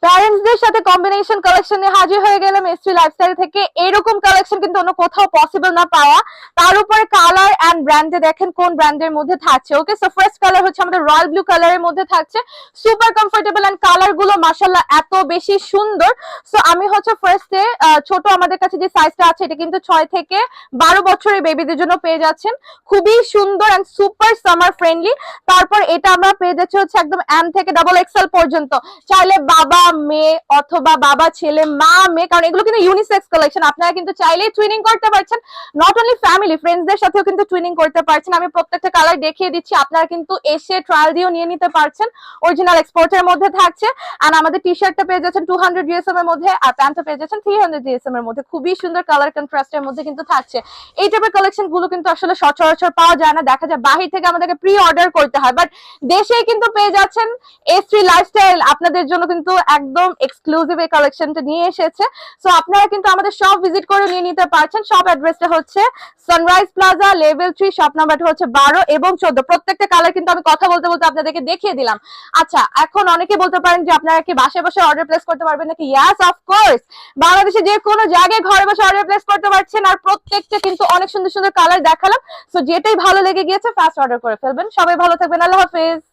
প্যারেন্টসদের সাথে combination collection নিয়ে হাজির হয়ে গেলাম এসটি লাইফস্টাইল থেকে। এরকম কালেকশন কিন্তু অন্য কোথাও পসিবল না পাওয়া, তার উপরে কালার এন্ড ব্র্যান্ডে দেখেন কোন ব্র্যান্ডের মধ্যে থাকছে। ওকে, সো ফার্স্ট কালার হচ্ছে আমাদের রয়্যাল ব্লু কালারের মধ্যে থাকছে, সুপার কমফোর্টেবল এন্ড কালার গুলো মাশাআল্লাহ এত বেশি সুন্দর। সো আমি হচ্ছে ফার্স্টে ছোট আমাদের কাছে যে সাইজটা আছে এটা কিন্তু 6 থেকে 12 বছরের বেবিদের জন্য পেয়ে যাচ্ছেন, খুবই সুন্দর এন্ড সুপার সামার ফ্রেন্ডলি। তারপর এটা আমরা পেয়ে যাচ্ছি হচ্ছে একদম এম থেকে ডাবল এক্সেল পর্যন্ত, চাইলে বাবা মেয়ে অথবা বাবা ছেলে মা মেয়ে, কারণ এগুলো কিন্তু ইউনিসেক্স কালেকশন, আপনারা কিন্তু চাইলেই টুইনিং করতে পারছেন, নট অনলি ফ্যামিলি ফ্রেন্ডসদের সাথেও কিন্তু টুইনিং করতে পারছেন। আমি প্রত্যেকটা কালার দেখিয়ে দিচ্ছি, আপনারা কিন্তু এসে ট্রায়াল দিয়েও নিয়ে নিতে পারছেন, অরিজিনাল এক্সপোর্টের মধ্যে থাকছে। আর আমাদের টি শার্টটা পেয়ে যাচ্ছেন 200 জিএসএম এর মধ্যে, আর প্যান্টটা পেয়ে যাচ্ছেন 300 জিএসএম এর মধ্যে, খুবই সুন্দর কালার কন্ট্রাস্টের মধ্যে কিন্তু থাকছে। এই টাইপের কালেকশন গুলো কিন্তু আসলে সচরাচর পাওয়া যায় না, দেখা যায় বাহির থেকে আমাদেরকে প্রি অর্ডার করতে হয়, বাট দেশেই কিন্তু পেয়ে যাচ্ছেন। এস3 লাইফস্টাইল আপনাদের জন্য কিন্তু একদম এক্সক্লুসিভ এই কালেকশনটা নিয়ে এসেছে। সো আপনারা কিন্তু আমাদের শপ ভিজিট করে নিয়ে নিতে পারছেন। শপ অ্যাড্রেসটা হচ্ছে সানরাইজ প্লাজা লেভেল 3, শপ নাম্বারটা হচ্ছে 12 এবং 14। প্রত্যেকটা কালার কিন্তু আমি কথা বলতে বলতে আপনাদেরকে দেখিয়ে দিলাম। আচ্ছা, এখন অনেকে বলতে পারেন যে আপনারা কি বাসায় বসে অর্ডার প্লেস করতে পারবেন নাকি? ইয়াস, অফকোর্স, বাংলাদেশে যে কোনো জায়গায় ঘরে বসে অর্ডার প্লেস করতে পারছেন। আর প্রত্যেকটা কিন্তু অনেক সুন্দর সুন্দর কালার দেখালাম, সো যেটাই ভালো লেগে গিয়েছে ফার্স্ট অর্ডার করে ফেলবেন। সবাই ভালো থাকবেন, আল্লাহ হাফেজ।